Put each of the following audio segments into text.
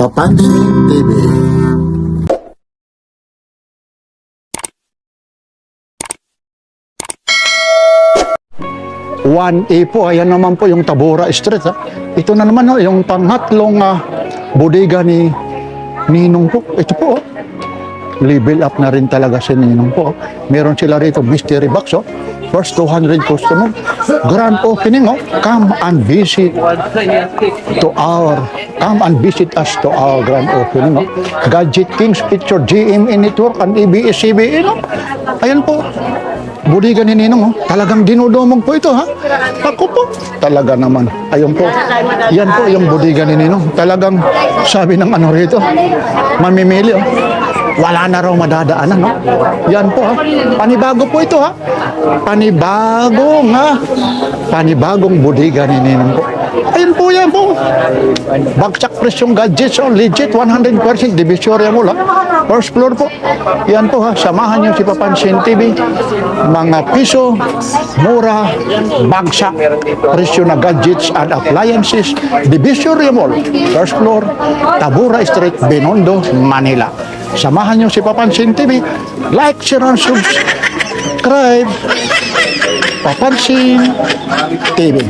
Papansin TV. 1A po, ayan naman po yung Tabora Street. Ito na naman yung pangatlong bodega ni Ninong po. Ito po, level up na rin talaga si Ninong po. Meron sila rito mystery box. First 200 customer. Grand opening. Come and visit us to our grand opening. Gadget Kings Picture, GMA Network and ABS-CBN. Ayan po. Bodega ni Ninong, talagang dinudumog po ito, ha? Ako po, talaga naman. Ayun po, yan po yung bodega ni Ninong. Talagang sabi ng ano rito, mamimili, wala na raw madadaanan, no? Yan po, ha? Panibago po ito, ha? Panibagong bodega ni Ninong po. Ayun po, yan po. Bagsak presyong gadgets, legit, 100% Divisoria Mall, ha? First floor po. Yan po, ha? Samahan niyo si Papansin TV. Mga piso, mura, bagsak, presyo na gadgets and appliances, Divisoria Mall, first floor, Tabora Street, Binondo, Manila. Samahan niyo si Papansin TV. Like, share, and subscribe. Papansin TV.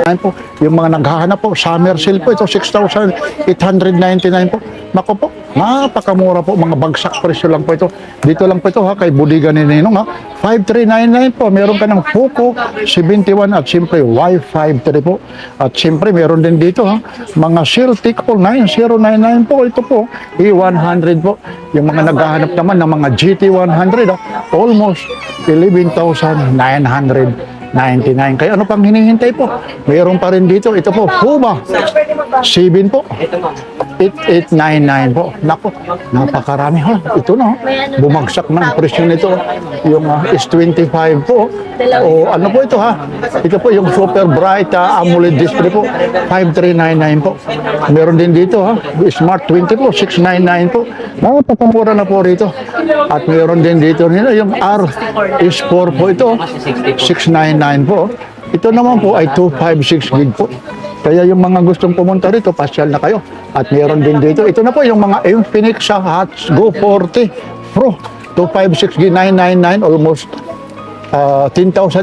Ayan po, yung mga naghahanap po, summer sale po, ito 6,899 po. Naku po, napakamura po, mga bagsak presyo lang po ito. Dito lang po ito, ha, kay bodega ni Ninong, ha. 5399 po, meron ka ng Poco 71 at siyempre Y53 po. At siyempre meron din dito, ha, mga Celtic po 9099 po, ito po E100 po. Yung mga naghahanap naman ng mga GT100, ha, almost 11,999. Kaya ano pang hinihintay po? Mayroon pa rin dito. Ito po, Puma 7 po. 8899 po. Naku, napakarami, ha. Ito na, bumagsak ng presyo nito. Yung S25 po. O ano po ito, ha? Ito po yung Super Bright AMOLED display po. 5399 po. Meron din dito, ha. Smart 20 po. 699 po. Napakamura na po rito. At meron din dito nila yung RS4 po ito. 699 po. Ito naman po ay 256 gig po. Kaya yung mga gustong pumunta rito, pasyal na kayo. At meron din dito. Ito na po yung mga Infinix Go 40 Pro. 256 gig 999, almost 10,000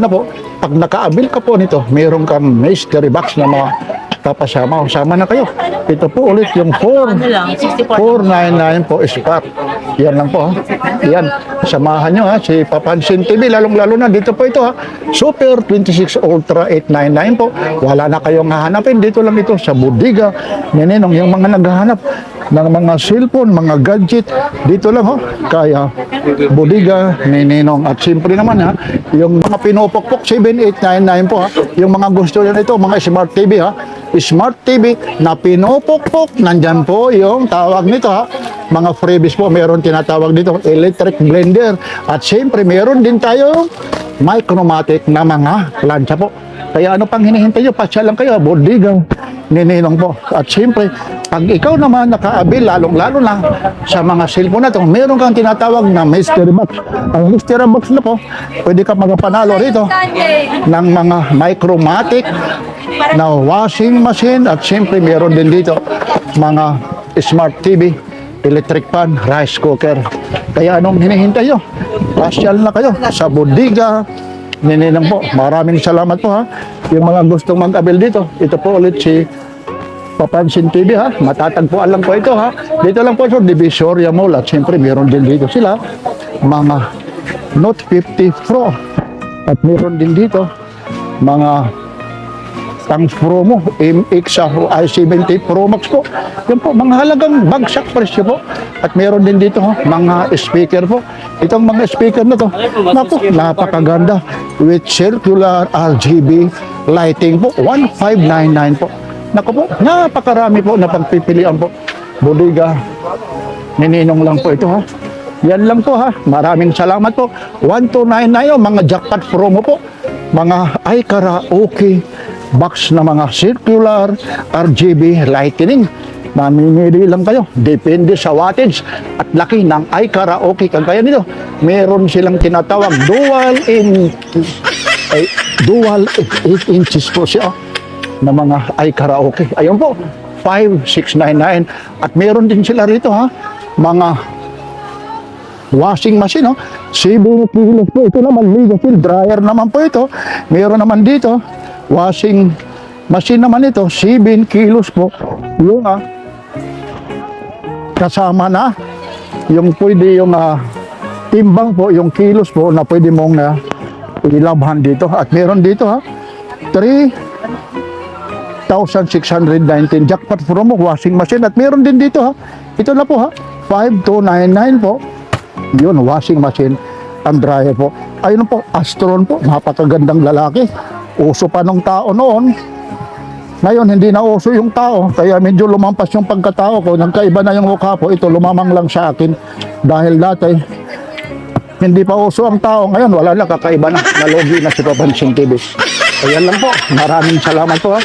na po. Pag naka-avail ka po nito, meron kang mystery box na mga papasama. Sama na kayo. Ito po ulit yung 499 po Spark. Yan lang po, ha. Yan. Samahan nyo, ha, si Papansin TV. Lalong-lalo na dito po ito, ha. Super 26 Ultra 899 po. Wala na kayong hahanapin. Dito lang ito sa bodega ni Ninong. Yung mga naghahanap ng mga cellphone, mga gadget, dito lang, ho. Kaya bodega ni Ninong. At siyempre naman, ha, yung mga pinupokpok 7899 po, ha. Yung mga gusto nyo ito, mga Smart TV, ha. Smart TV na pinupukpok, nandyan po yung tawag nito, ha. Mga freebies po, meron tinatawag dito electric blender. At siyempre meron din tayo Micromatic na mga plancha po. Kaya ano pang hinihintay nyo, pasya lang kayo, bodega ni Ninong po. At siyempre, pag ikaw naman naka-avail, lalong-lalo na sa mga cellphone na ito, meron kang tinatawag na mystery box. Ang mystery box na po, pwede ka magapanalo rito ng mga Micromatic na washing machine. At siyempre meron din dito mga Smart TV, electric pan, rice cooker. Kaya anong hinihintay nyo? Pasyal na kayo sa bodega ni Ninong po. Maraming salamat po, ha. Yung mga gustong mag-avail dito, ito po ulit si Papansin TV, ha. Matatagpuan lang po ito, ha. Dito lang po sa Divisoria Mall. At siyempre meron din dito sila mga Note 50 Pro. At meron din dito mga ang promo MX i70 Pro Max po. Yan po, mga halagang bagsak presyo po. At meron din dito, ha, mga speaker po. Itong mga speaker na to, naku, napakaganda with circular RGB lighting po. 1599 po. Naku po, napakarami po na pagpipilian po. Bodega ni Ninong lang po ito, ha. Yan lang po, ha. Maraming salamat po. 1299 mga jackpot promo po. Mga iKaraoke box na mga circular RGB lighting. Mamimili lang kayo. Depende sa wattage at laki ng iKaraoke. Kagaya nito, meron silang tinatawag dual 8 inches po siya na mga iKaraoke. Ayun po, 5,699. At meron din sila rito ha, mga washing machine, no? 7 kilos po. Ito naman, mega fill dryer naman po ito. Meron naman dito, washing machine naman ito, 7 kilos po. Yung kasama na, yung pwede yung timbang po, yung kilos po na pwede mong ilabhan dito. At meron dito ha, 3,619 jackpot promo washing machine. At meron din dito ha, ito na po ha, 5,299 po. Yun, washing machine and dryer po. Ayun po, Astron po, napakagandang lalaki. Uso pa nung tao noon. Ngayon, hindi na uso yung tao, kaya medyo lumampas yung pagkatao ko. Nagkaiba na yung mukha po. Ito, lumamang lang sa akin. Dahil dati, hindi pa uso ang tao. Ngayon, wala na, kakaiba na. Nalogi na si Papansin TV. Ayan lang po. Maraming salamat po ha.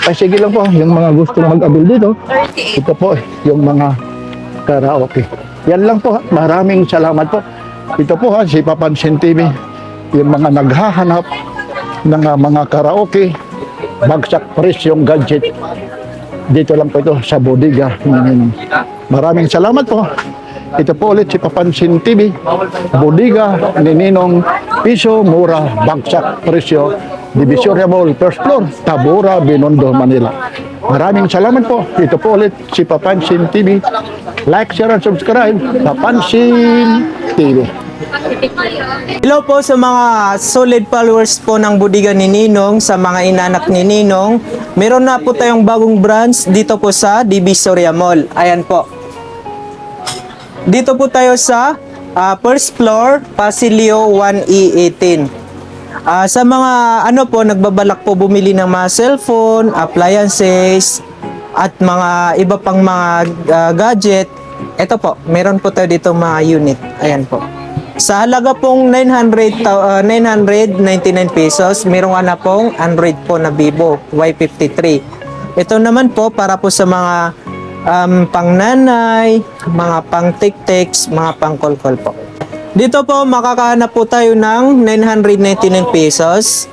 Ay, sige lang po, yung mga gusto na mag-abil dito. Ito po, yung mga karaoke. Yan lang po, maraming salamat po. Ito po ha, si Papansin TV, yung mga naghahanap ng mga karaoke, bagsak presyong gadget. Dito lang po ito sa bodega. Maraming salamat po. Ito po ulit si Papansin TV, bodega ni Ninong Piso, mura, bagsak presyo, Divisoria Mall, first floor, Tabora, Binondo, Manila. Maraming salamat po. Ito po ulit si Papansin TV. Like, share, and subscribe. Papansin TV. Hello po sa mga solid followers po ng bodega ni Ninong, sa mga inanak ni Ninong. Meron na po tayong bagong branch dito po sa Divisoria Mall. Ayan po. Dito po tayo sa first floor, Pasilio 1E18. Sa mga nagbabalak po bumili ng mga cellphone, appliances, at mga iba pang mga gadget, ito po, meron po tayo dito mga unit. Ayan po. Sa halaga pong 999 pesos, meron na pong Android po na Vivo Y53. Ito naman po para po sa mga pang nanay, mga pang tic-tics, mga pang call-call po. Dito po makakahanap po tayo ng 999 pesos.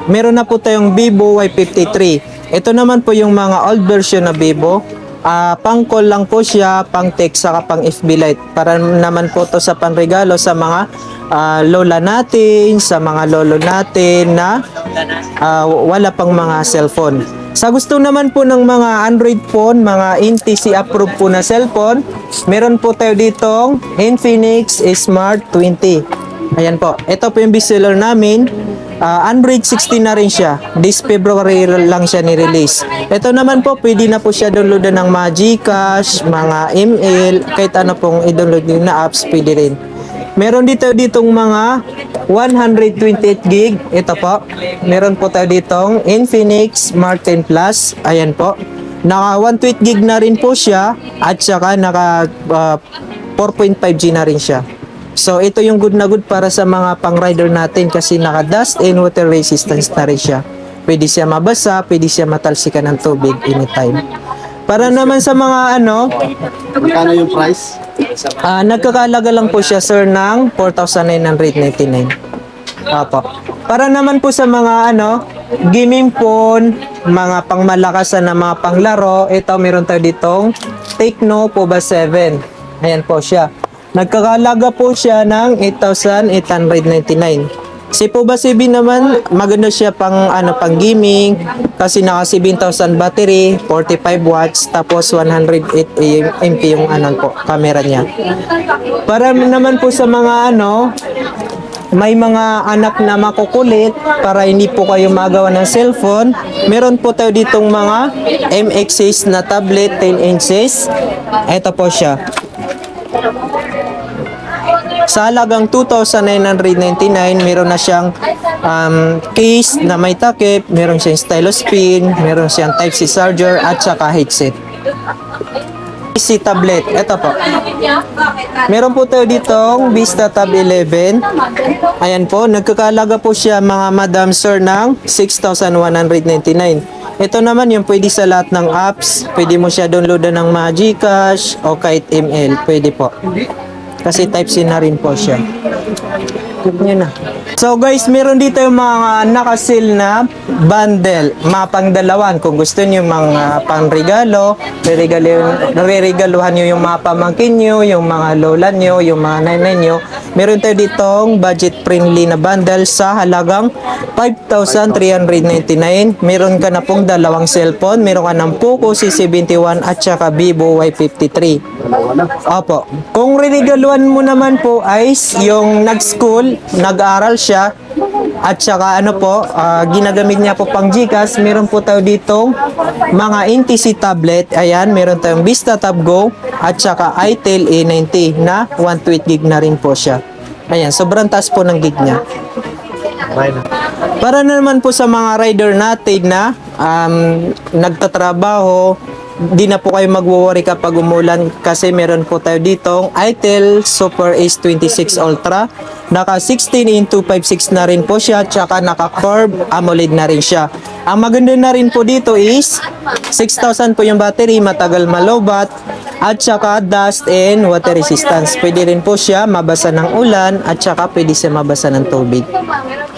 Meron na po tayong Vivo Y53. Ito naman po yung mga old version na Vivo. Pang call lang po siya, pang text, saka pang FB Lite. Para naman po to sa panregalo sa mga lola natin, sa mga lolo natin na wala pang mga cellphone. Sa gusto naman po ng mga Android phone, mga NTC approved po na cellphone, meron po tayo ditong Infinix Smart 20. Ayan po. Ito po yung bestseller namin. Android 16 na rin siya. This February lang siya ni-release. Ito naman po, pwede na po siya downloadan ng mga Gcash, mga ML, kahit ano pong i-download nyo na apps, pwede rin. Meron ditong mga 128 gig. Ito po. Meron po tayo ditong Infinix Smart 10 Plus. Ayan po. Naka 128 gig na rin po siya. At saka naka 4.5G na rin siya. So, ito yung good na good para sa mga pang-rider natin kasi naka dust and water resistance na rin siya. Pwede siya mabasa, pwede siya matalsikan ng tubig anytime. Para naman sa mga Magkano yung price? nagkakalaga lang po siya sir ng 4,999. Apo. Para naman po sa mga gaming phone, mga pangmalakasan na mga panglaro, ito meron tayo ditong Tecno Pova 7. Ayan po siya. Nagkakalaga po siya ng 8,899. Si Pova 7 naman, maganda siya pang gaming kasi naka 7,000 battery, 45 watts, tapos 108 MP yung camera niya. Para naman po sa mga may mga anak na makukulit para hindi po kayo magawa ng cellphone, meron po tayo ditong mga MX6 na tablet 10 inches. Ito po siya. Sa halagang 2,999, meron na siyang case na may takip, meron siyang stylus pin, meron siyang Type-C charger at saka headset. PC tablet, ito po. Meron po tayo ditong Vista Tab 11. Ayan po, nagkakalaga po siya mga madam sir ng 6,199. Ito naman yung pwede sa lahat ng apps, pwede mo siya downloadan ng mga Gcash o kahit ML, pwede po. Kasi Type-C na rin po siya. Click nyo na. So guys, meron dito yung mga nakasil na bundle, mga pangdalawan. Kung gusto niyo mga pangregalo, re-regaluhan niyo yung mga pamangkin niyo, yung mga lola niyo, yung mga nanay niyo. Meron tayo ditong budget friendly na bundle sa halagang 5,399. Meron ka na pong dalawang cellphone, meron ka ng Poco C71 at saka Vivo Y53. Opo. Kung re-regaluhan mo naman po ay yung nag-school, nag-aral siya, at saka ano po, ginagamit niya po pang GCash, meron po tayo ditong mga NTC tablet. Ayan, meron tayong Vista Tab Go at saka itel A90 na 128 gig na rin po siya. Ayan, sobrang taas po ng gig niya. Para naman po sa mga rider natin na nagtatrabaho, di na po kayo magwo-worry kapag umulan kasi meron po tayo ditong itel Super Ace 26 Ultra. Naka 16:256 na rin po siya, tsaka naka curve AMOLED na rin siya. Ang maganda na rin po dito is 6,000 po yung battery, matagal malobat, at saka dust and water resistance. Pwede rin po siya mabasa ng ulan at saka pwede siya mabasa ng tubig.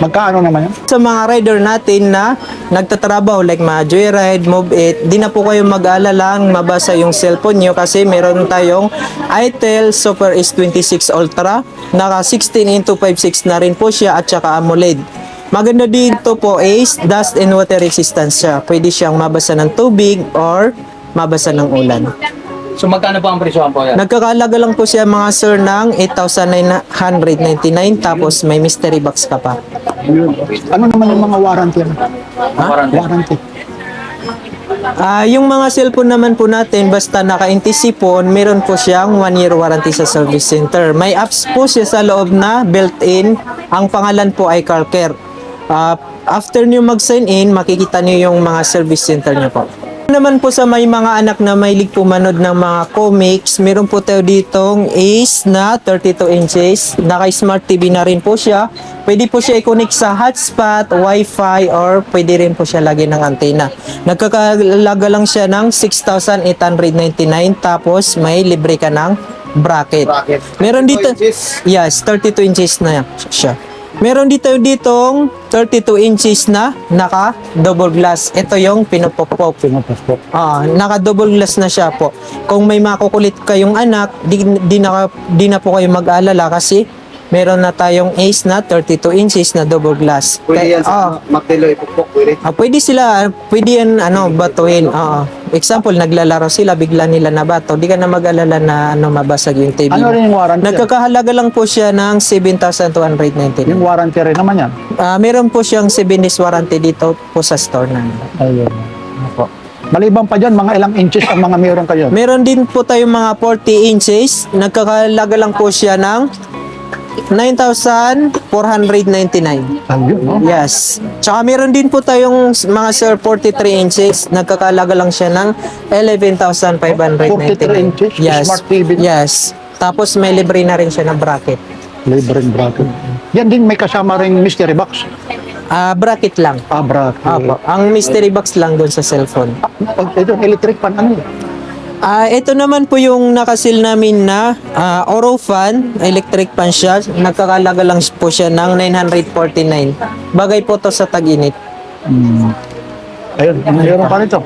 Magkaano naman yan? Sa mga rider natin na nagtatrabaho like mga Joyride, Move It, di na po kayo mag-alala mabasa yung cellphone nyo kasi meron tayong itel Super S26 Ultra, naka 16:256 na rin po siya at saka AMOLED. Maganda dito po is dust and water resistance siya. Pwede siyang mabasa ng tubig or mabasa ng ulan. So magkano po ang presyohan po yan? Nagkakalaga lang po siya mga sir ng 8,999 tapos may mystery box ka pa. Ano naman yung mga warranty? Warranty. Yung mga cellphone naman po natin, basta naka-NTC po, meron po siyang 1-year warranty sa service center. May apps po siya sa loob na built-in. Ang pangalan po ay CarCare. After nyo mag-sign in, makikita nyo yung mga service center nyo po. Naman po sa may mga anak na mahilig pumanood ng mga comics, meron po tayo ditong Ace na 32 inches. Naka-smart TV na rin po siya. Pwede po siya i-connect sa hotspot, wifi, or pwede rin po siya lagyan ng antena. Nagkakalaga lang siya ng 6,899 tapos may libre ka ng bracket. Meron dito, yes, 32 inches na siya. Meron ditong 32 inches na naka double glass. Ito yung pinupok-pok. Naka double glass na siya po. Kung may makukulit kayong anak, di na po kayo mag-alala kasi meron na tayong Ace na 32 inches na double glass. Pwede yan sa Magdalo ipukpok, pwede. Pwede yan batuin. Example, naglalaro sila, bigla nila nabato. Di ka na mag-alala na mabasag yung TV. Ano rin yung warranty? Nagkakahalaga lang po siya ng 7,299. Yung warranty rin naman yan. Meron po siyang 7 days warranty dito po sa store namin. Ayun. Opo. Maliban pa dyan, mga ilang inches ang mga meron kayo? Meron din po tayong mga 40 inches. Nagkakahalaga lang po siya ng 9,499. Ayun, no? Yes. Tsaka meron din po tayong mga sir 43 inches. Nagkakalaga lang siya ng 11,599. 43 inches? Yes. Smart TV? Yes. Tapos may libre na rin siya ng bracket. Libreng bracket. Yan din may kasama ring mystery box. Bracket lang. Bracket. Apo. Ang mystery box lang doon sa cellphone. Ito, electric fan, ano yun? Ito naman po yung nakasil namin na Oro fan, electric fan siya. Nagkakalaga lang po siya ng 949. Bagay po to sa tag-init. Ayun, meron pa nito.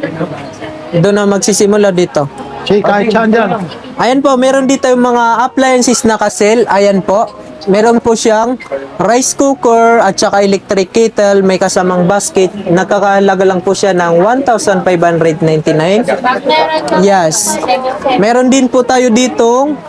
Doon na magsisimula dito. Si kahit saan dyan. Ayan po, meron dito yung mga appliances na kasel. Ayan po. Meron po siyang rice cooker at saka electric kettle, may kasamang basket. Nagkakalaga lang po siya ng 1,599. Yes. Meron din po tayo ditong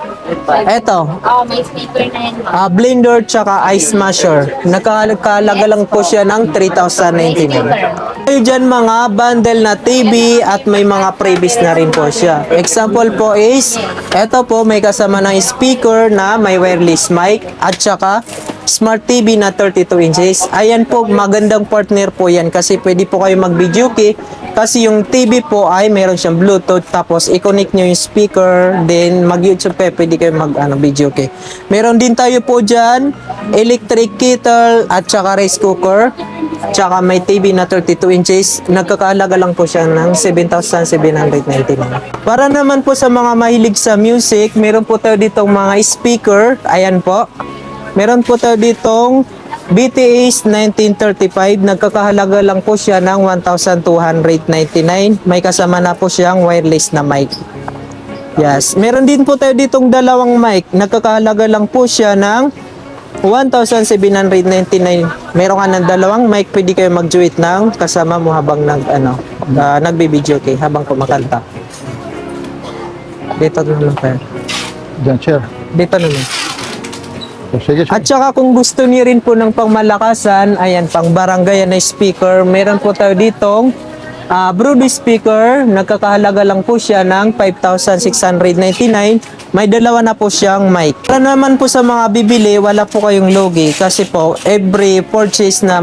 eto, May speaker na yan. blender tsaka ice masher. Nagkakalaga lang po siya ng 3,099. Tayo dyan mga bundle na TV at may mga freebies na rin po siya. Example po is, eto po may kasama ng speaker na may wireless mic at saka smart TV na 32 inches. Ayan po, magandang partner po yan kasi pwede po kayo mag-video key kasi yung TV po ay meron siyang Bluetooth tapos i-connect nyo yung speaker then mag-YouTube kayo, pwede kayo mag-video key. Meron din tayo po dyan electric kettle at saka rice cooker tsaka may TV na 32 inches. Nagkakahalaga lang po siya ng 7,799. Para naman po sa mga mahilig sa music, meron po tayo ditong mga speaker. Ayan po. Meron po tayo ditong BTAs 1935, nagkakahalaga lang po siya ng 1,299. May kasama na po siyang wireless na mic. Yes. Meron din po tayo ditong dalawang mic. Nagkakahalaga lang po siya ng 1,799. Meron ka ng dalawang mic, pwede kayo mag-duet ng kasama mo habang nagbi-video kay habang kumakanta. Dito na lang kayo. Diyan, sir. Dito na lang. O, sige, sir. At saka kung gusto niyo rin po ng pangmalakasan, ayan, pang barangay na speaker, meron po tayo ditong Brody speaker, nagkakahalaga lang po siya ng 5,699. May dalawa na po siyang mic. Para naman po sa mga bibili, wala po kayong logi kasi po every purchase na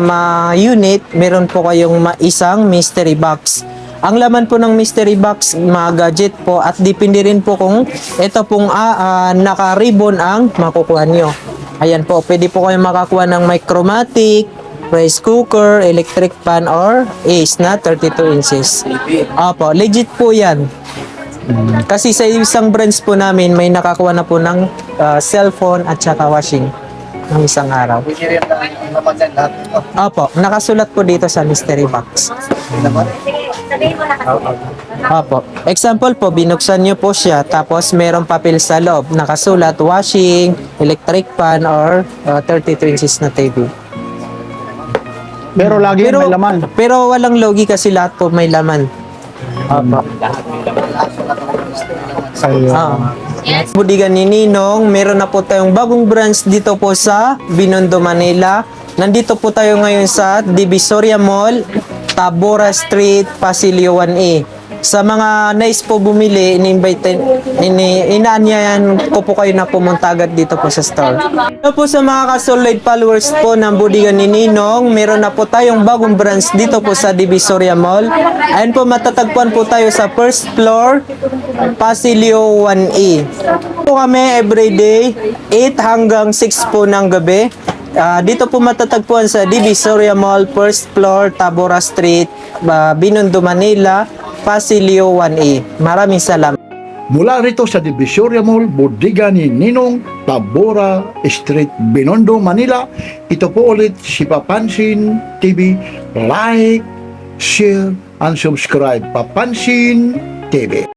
unit, meron po kayong isang mystery box. Ang laman po ng mystery box, mga gadget po, at depende rin po kung ito pong naka-ribbon ang makukuha nyo. Ayan po, pwede po kayong makakuha ng Micromatic, rice cooker, electric pan, or Ace na 32 inches. Opo, legit po yan. Kasi sa isang brands po namin, may nakakuha na po ng cellphone at saka washing ng isang araw. Pwede rin ang naman dyan lahat ito. Opo, nakasulat po dito sa mystery box. Opo. Example po, binuksan nyo po siya, tapos merong papel sa loob, nakasulat washing, electric pan, or 32 inches na TV. Pero lagi may laman. Pero walang logi kasi lahat po may laman. Opo. Budigan ni Ninong, meron na po tayong bagong branch dito po sa Binondo, Manila. Nandito po tayo ngayon sa Divisoria Mall, Tabora Street, Pasilio 1A. Sa mga nais po bumili, inaanyayan ko po kayo na pumunta agad dito po sa store. Ito po sa mga ka-solid followers po ng Budigan ni Ninong, meron na po tayong bagong branch dito po sa Divisoria Mall. Ayan po, matatagpuan po tayo sa first floor, Pasilio 1A. Po kami everyday, 8 hanggang 6 po ng gabi. Dito po matatagpuan sa Divisoria Mall, first floor, Tabora Street, Binondo, Manila, Pasilio 1A. Maraming salamat. Mula rito sa Divisoria Mall, Bodega ni Ninong, Tabora Street, Binondo, Manila. Ito po ulit si Papansin TV. Like, share, and subscribe. Papansin TV.